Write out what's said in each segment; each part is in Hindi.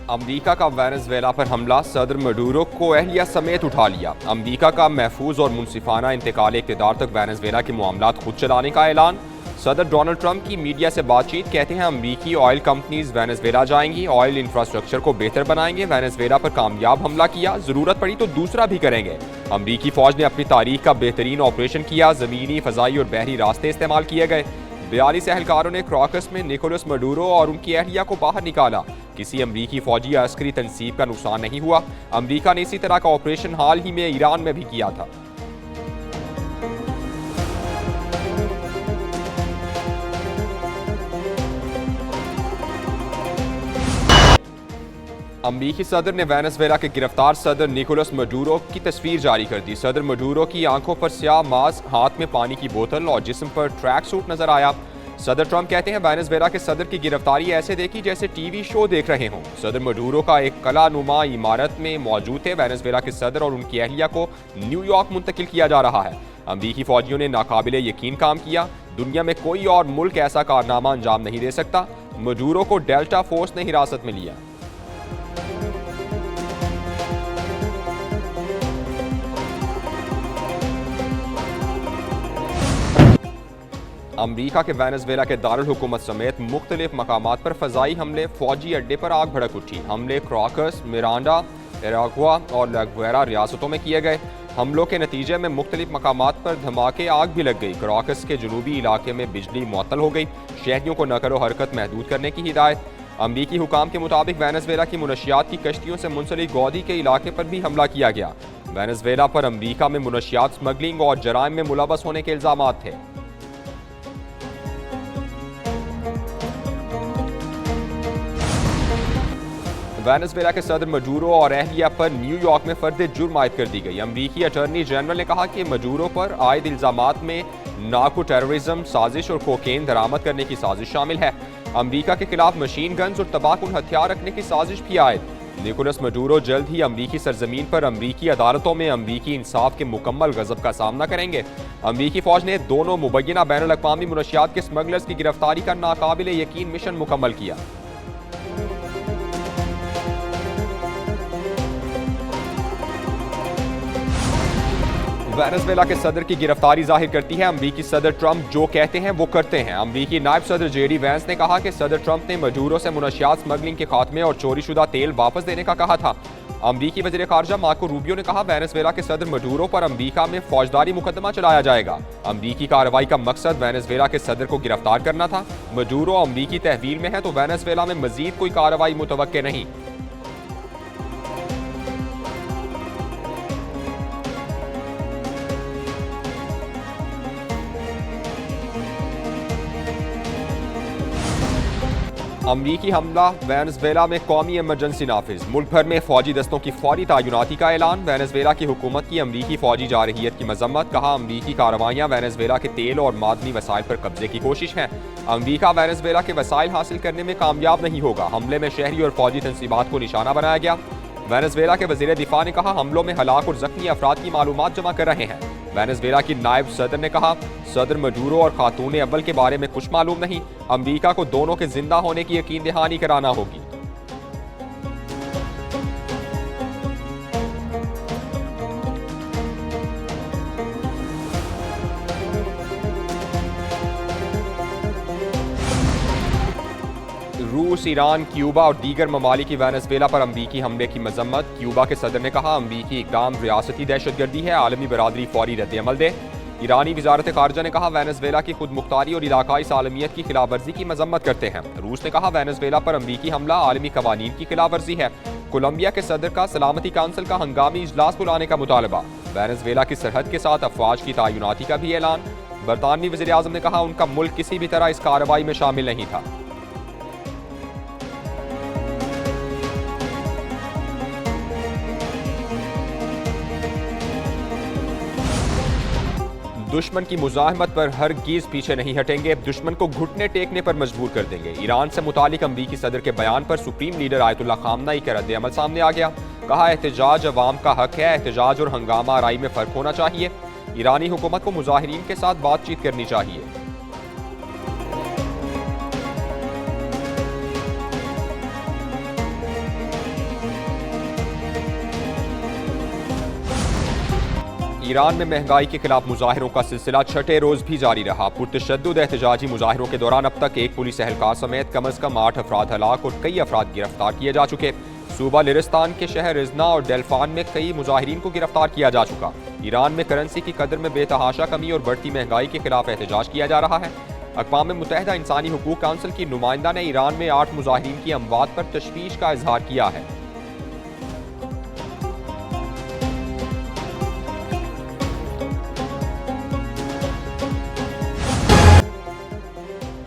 अमरीका का वेनेजुएला पर हमला, सदर मडूरो को अहलिया समेत उठा लिया। अमरीका का महफूज और मुनसिफाना इंतकाल इक़्तिदार तक वेनेजुएला के मामलात खुद चलाने का ऐलान। सदर डोनाल्ड ट्रंप की मीडिया से बातचीत, कहते हैं अमरीकी ऑयल कंपनीज वेनेजुएला जाएंगी, ऑयल इंफ्रास्ट्रक्चर को बेहतर बनाएंगे। वेनेजुएला पर कामयाब हमला किया, जरूरत पड़ी तो दूसरा भी करेंगे। अमरीकी फौज ने अपनी तारीख का बेहतरीन ऑपरेशन किया, जमीनी, फजाई और बहरी रास्ते इस्तेमाल किए गए। 42 एहलकारों ने क्राकस में निकोलस मडूरो और उनकी अहलिया को बाहर निकाला। किसी अमरीकी फौजी या अस्करी तंसीब का नुकसान नहीं हुआ। अमरीका ने इसी तरह का ऑपरेशन हाल ही में ईरान में भी किया था। अमरीकी सदर ने वेनेजुएला के गिरफ्तार सदर निकोलस मडूरो की तस्वीर जारी कर दी। सदर मडूरो की आंखों पर स्याह मास्क, हाथ में पानी की बोतल और जिस्म पर ट्रैक सूट नजर आया। सदर ट्रंप कहते हैं वेनेजुएला के सदर की गिरफ्तारी ऐसे देखी जैसे टीवी शो देख रहे हों। सदर मडूरो का एक कला नुमा इमारत में मौजूद थे। वेनेजुएला के सदर और उनकी अहलिया को न्यूयॉर्क मुंतकिल किया जा रहा है। अमरीकी फौजियों ने नाकाबिले यकीन काम किया। दुनिया में कोई और मुल्क ऐसा कारनामा अंजाम नहीं दे सकता। मडूरो को डेल्टा फोर्स ने हिरासत में लिया। अमरीका के वेनेजुएला के दारुल हुकूमत समेत मुख्तलिफ मकामात पर फजाई हमले, फौजी अड्डे पर आग भड़क उठी। हमले क्राकस, मिरांडा, एरागुआ और लागुएरा रियासतों में किए गए। हमलों के नतीजे में मुख्तलिफ मकामात पर धमाके आग भी लग गई। क्राकस के जनूबी इलाके में बिजली मुअत्तल हो गई। शहरियों को नकल व हरकत महदूद करने की हिदायत। अमरीकी हुकाम के मुताबिक वेनेजुएला की मुनशियात की कश्तियों से मुंसलिक गौदी के इलाके पर भी हमला किया गया। वेनेजुएला पर अमरीका में मुनशियात स्मगलिंग और जराइम में मुलव्वस होने के इल्जामात थे। वेनेजुएला के सदर मडूरो और अहलिया पर न्यूयॉर्क में फर्द जुर्म आयद कर दी गई। अमरीकी अटॉर्नी जनरल ने कहा कि मडूरो पर आयद इल्जामात में नार्को टेररिज्म, साजिश और कोकेन दरामद करने की साजिश शामिल है। अमरीका के खिलाफ मशीन गन्स और तबाहकुन हथियार रखने की साजिश भी आयद। निकोलस मडूरो जल्द ही अमरीकी सरजमीन पर अमरीकी अदालतों में अमरीकी इंसाफ के मुकम्मल गजब का सामना करेंगे। अमरीकी फौज ने दोनों मुबैना बैनुल अक़वामी मुनशियात के स्मगलर्स की गिरफ्तारी का नाकाबिले यकीन मिशन मुकम्मल किया। वेनेजुएला के सदर की गिरफ्तारी जाहिर करती है अमरीकी सदर ट्रंप जो कहते हैं वो करते हैं। अमरीकी नायब सदर जेडी वैंस ने कहा कि सदर ट्रंप ने मडूरो से मुनशियात स्मगलिंग के खात्मे और चोरीशुदा तेल वापस देने का कहा था। अमरीकी वज़ीर ख़ारजा मार्को रूबियो ने कहा वेनेजुएला के सदर मडूरो पर अमरीका में फौजदारी मुकदमा चलाया जाएगा। अमरीकी कार्रवाई का मकसद वेनेजुएला के सदर को गिरफ्तार करना था। मडूरो अमरीकी तहवील में है तो वेनेजुएला में मजीद कोई कार्रवाई मुतवक्के नहीं। अमरीकी हमला, वेनेजुएला में कौमी इमरजेंसी नाफिज, मुल्क भर में फौजी दस्तों की फौरी तैनाती का ऐलान। वेनेजुएला की हुकूमत की अमरीकी फौजी जारहियत की मजम्मत, कहा अमरीकी कार्रवाइयाँ वेनेजुएला के तेल और मादनी वसाइल पर कब्जे की कोशिश है। अमरीका वेनेजुएला के वसाइल हासिल करने में कामयाब नहीं होगा। हमले में शहरी और फौजी तंसीबात को निशाना बनाया गया। वेनेजुएला के वजीर दिफा ने कहा हमलों में हलाक और जख्मी अफराद की मालूमात जमा कर रहे हैं। वेनेजुएला की नायब सदर ने कहा सदर मडूरो और खातून अव्वल के बारे में कुछ मालूम नहीं। अमरीका को दोनों के जिंदा होने की यकीन दहानी कराना होगी। रूस, ईरान, क्यूबा और दीगर ममालिक की वेनेजुएला पर अमरीकी हमले की मजम्मत। क्यूबा के सदर ने कहा अमरीकी इक़दाम रियासती दहशतगर्दी है, आलमी बरादरी फौरी रद्द-ए-अमल दे। ईरानी वजारत खारजा ने कहा वेनेजुएला की खुद मुख्तारी और इलाकाई सालमियत की खिलाफ वर्जी की मजम्मत करते हैं। रूस ने कहा वेनेजुएला पर अमरीकी हमला आलमी कवानीन की खिलाफ वर्जी है। कोलंबिया के सदर का सलामती काउंसिल का हंगामी इजलास बुलाने का मुतालबा। वेनेजुएला की सरहद के साथ अफवाज की तैनाती का भी ऐलान। बरतानवी वज़ीर आज़म ने कहा उनका मुल्क किसी भी तरह इस कार्रवाई में शामिल नहीं था। दुश्मन की मुज़ाहमत पर हरगिज़ पीछे नहीं हटेंगे, दुश्मन को घुटने टेकने पर मजबूर कर देंगे। ईरान से मुतालिक अमरीकी सदर के बयान पर सुप्रीम लीडर आयतुल्लाह खामनेई का रद्द-ए-अमल सामने आ गया। कहा एहतजाज अवाम का हक है, एहतजाज और हंगामा आराई में फ़र्क होना चाहिए। ईरानी हुकूमत को मुजाहिरीन के साथ बातचीत करनी चाहिए। ईरान में महंगाई के खिलाफ मुजाहिरों का सिलसिला छठे रोज भी जारी रहा। पुरतशद्दुद एहतजाजी मुजाहिरों के दौरान अब तक एक पुलिस एहलकार समेत कम अज कम 8 अफराद हलाक और कई अफराद गिरफ्तार किए जा चुके। सूबा लिरिस्तान के शहर इजना और डेल्फान में कई मुजाहिरीन को गिरफ्तार किया जा चुका। ईरान में करेंसी की कदर में बेतहाशा कमी और बढ़ती महंगाई के खिलाफ एहतजाज किया जा रहा है। अक़वाम मुत्तहिदा इंसानी हुकूक काउंसिल की नुमाइंदा ने ईरान में 8 मुजाहिरीन की अमवात पर तशवीश का इजहार किया है।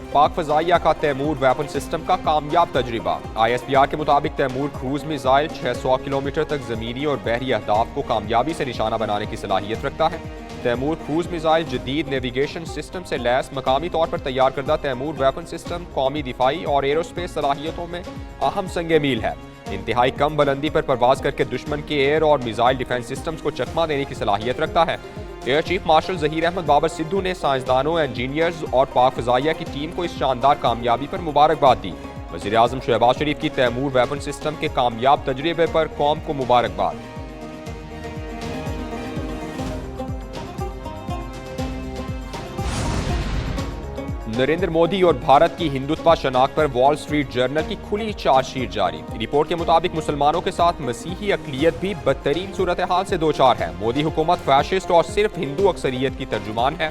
पाक फ़ज़ाइया का तैमूर वेपन सिस्टम का कामयाब तजर्बा। ISPR के मुताबिक तैमूर क्रूज मिसाइल 600 किलोमीटर तक ज़मीनी और बहरी अहदाफ को कामयाबी से निशाना बनाने की सलाहियत रखता है। तैमूर क्रूज मिसाइल जदीद नेविगेशन सिस्टम से लैस मकामी तौर पर तैयार करदा तैमूर वेपन सिस्टम कौमी दिफाई और एरोस्पेस सलाहियतों में अहम संगे मील है। इंतहाई कम बुलंदी पर परवाज करके दुश्मन के एयर और मिसाइल डिफेंस सिस्टम्स को चकमा देने की सलाहियत रखता है। Air chief marshal Zaheer Ahmed Babar Sidhu ने साइंसदानों, इंजीनियर्स और पाक फ़ज़ाइया की टीम को इस शानदार कामयाबी पर मुबारकबाद दी। वज़ीर आज़म शहबाज शरीफ की तैमूर वेपन सिस्टम के कामयाब तजर्बे पर कौम को मुबारकबाद। नरेंद्र मोदी और भारत की हिंदुत्व शनाख्त पर वॉल स्ट्रीट जर्नल की खुली चार्जशीट जारी। रिपोर्ट के मुताबिक मुसलमानों के साथ मसीही अक़लियत भी बदतरीन सूरत हाल से दो चार है। मोदी हुकूमत फैशिस्ट और सिर्फ हिंदू अक्सरियत की तर्जुमान है।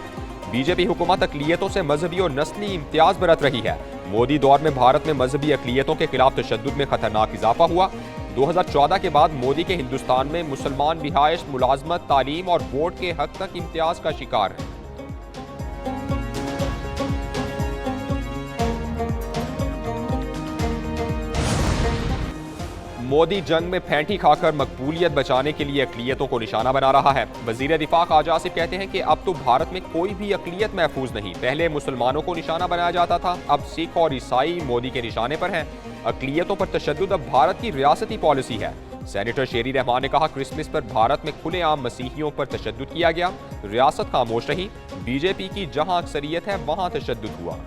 बीजेपी हुकूमत अक़लियतों से मजहबी और नस्ली इम्तियाज बरत रही है। मोदी दौर में भारत में मजहबी अक़लियतों के खिलाफ तशद्दुद में खतरनाक इजाफा हुआ। 2014 के बाद मोदी के हिंदुस्तान में मुसलमान रिहाइश, मुलाजमत, तालीम और वोट के हक तक इम्तियाज का शिकार है। मोदी जंग में फेंटी खाकर मकबूलियत बचाने के लिए अक़लियतों को निशाना बना रहा है। वज़ीर दिफा ख्वाजा आसिफ कहते हैं कि अब तो भारत में कोई भी अक़लियत महफूज नहीं। पहले मुसलमानों को निशाना बनाया जाता था, अब सिख और ईसाई मोदी के निशाने पर हैं। अक़लियतों पर तशद्दुद अब भारत की रियासती पॉलिसी है। सेनेटर शेरी रहमान ने कहा, क्रिसमस पर भारत में खुलेआम मसीहियों पर तशद्दुद किया गया, रियासत खामोश रही। बीजेपी की जहां अक्सरियत है वहां तशद्दुद हुआ।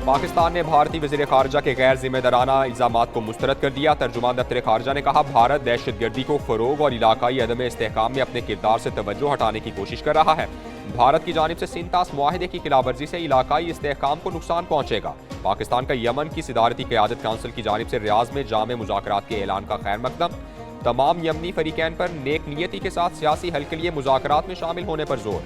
पाकिस्तान ने भारतीय वज़ीर ख़ारजा के गैर जिम्मेदाराना इल्ज़ामात को मुस्तरद कर दिया। तर्जुमान दफ्तर ख़ारजा ने कहा, भारत दहशतगर्दी को फ़रोग़ और इलाकाई अदम इस्तेहकाम में अपने किरदार से तवज्जो हटाने की कोशिश कर रहा है। भारत की जानिब से सिंतास मुआहिदे की खिलाफवर्जी से इलाकाई इस्तेहकाम को नुकसान पहुंचेगा। पाकिस्तान का यमन की सिदारती क़यादत काउंसिल की जानिब से रियाज में जामे मुज़ाकरात के ऐलान का खैर मकदम। तमाम यमनी फ़रीक़ैन पर नेक नियती के साथ सियासी हल के लिए मुज़ाकरात में शामिल होने पर जोर।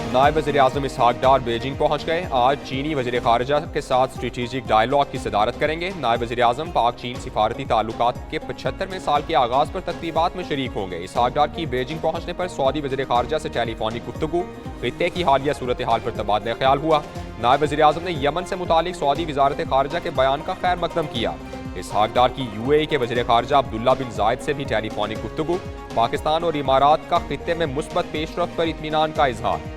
नायब वज़ीर आज़म इसहाक डार बीजिंग पहुंच गए। आज चीनी वज़ीर ख़ारजा के साथ स्ट्रेटेजिक डायलॉग की सदारत करेंगे। नायब वज़ीर आज़म पाक चीन सिफारती ताल्लुकात के 75वें साल के आगाज़ पर तक़रीबात में शरीक होंगे। इसहाक डार की बीजिंग पहुंचने पर सऊदी वज़ीर ख़ारजा से टेलीफोनिक गुफ्तगू, खित्ते की हालिया सूरत हाल पर तबादला ख्याल हुआ। नायब वज़ीर आज़म ने यमन से मुतालिक सऊदी वज़ारत ख़ारजा के बयान का खैर मकदम किया। इसहाक डार की UAE के वज़ीर ख़ारजा अब्दुल्ला बिन जायद से भी टेलीफोनिक गुफ्तगू। पाकिस्तान और इमारात का खित्ते में मुस्बत पेशरफ्त पर इत्मीनान का इजहार।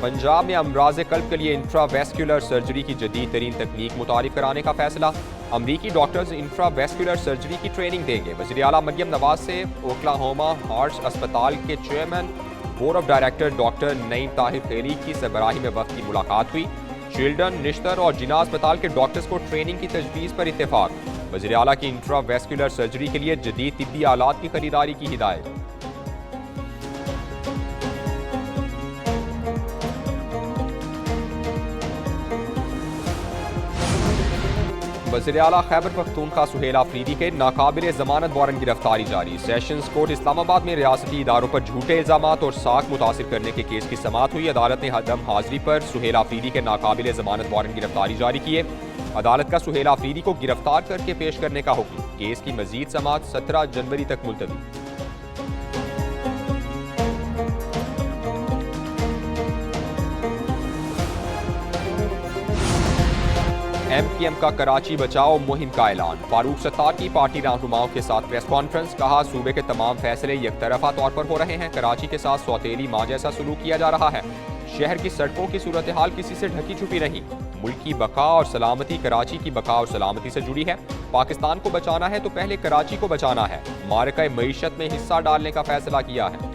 पंजाब में अमराज कल्ब के लिए इंफ्रावेस्कुलर सर्जरी की जदीद तरीन तकनीक मुतारिफ कराने का फैसला। अमरीकी डॉक्टर्स इंफ्रावेस्कुलर सर्जरी की ट्रेनिंग देंगे। वज़ीर आला मरियम नवाज से ओक्लाहोमा हार्ट्स अस्पताल के chairman board of director doctor Naeem Tahir खेली की सरबराही में वक्त की मुलाकात हुई। चिल्ड्रन, निश्तर और जिना अस्पताल के डॉक्टर्स को ट्रेनिंग की तजवीज़ पर इत्तेफाक। वज़ीर आला की इंफ्रावेस्कुलर सर्जरी के लिए जदीद तिब्बी आलात की खरीदारी की हिदायत। वज़ीर आला खैबर पख्तूनख्वा सुहेल आफरीदी के नाकाबिल ज़मानत वारंट गिरफ्तारी जारी। सेशंस कोर्ट इस्लामाबाद में रियासती इदारों पर झूठे इल्ज़ामात और साख मुतासिर करने के केस की समाअत हुई। अदालत ने हदम हाजिरी पर सुहेल आफरीदी के नाकाबिल ज़मानत वारंट गिरफ्तारी जारी किए। अदालत का सुहेल आफरीदी को गिरफ्तार करके पेश करने का हुक्म। केस की मजीद समाअत 17 जनवरी तक मुलतवी। MKM का कराची बचाओ मुहिम का ऐलान। फारूक सत्तार की पार्टी रहनुमाओं के साथ प्रेस कॉन्फ्रेंस। कहा, सूबे के तमाम फैसले यकतरफा तौर पर हो रहे हैं। कराची के साथ सौतेली माँ जैसा सलूक किया जा रहा है। शहर की सड़कों की सूरत हाल किसी से ढकी छुपी नहीं। मुल्क की बका और सलामती कराची की बका और सलामती से जुड़ी है। पाकिस्तान को बचाना है तो पहले कराची को बचाना है। मारका मईशत में हिस्सा डालने का फैसला किया है।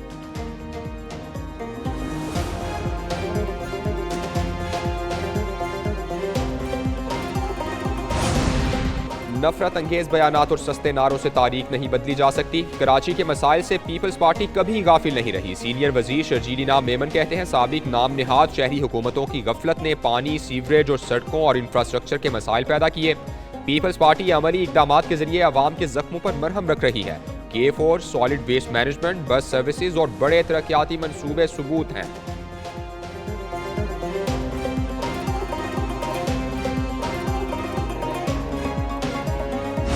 नफरत अंगेज बयानात और सस्ते नारों से तारीख नहीं बदली जा सकती। कराची के मसाइल से पीपल्स पार्टी कभी गाफिल नहीं रही। सीनियर वजीर शर्जील इनाम मेमन कहते हैं, साबिक नाम नेहाद शहरी हुकूमतों की गफलत ने पानी, सीवरेज और सड़कों और इंफ्रास्ट्रक्चर के मसाइल पैदा किए। पीपल्स पार्टी अमली इकदाम के जरिए अवाम के जख्मों पर मरहम रख रही है। K4, solid waste management, bus services और बड़े तरक्याती मंसूबे सबूत हैं।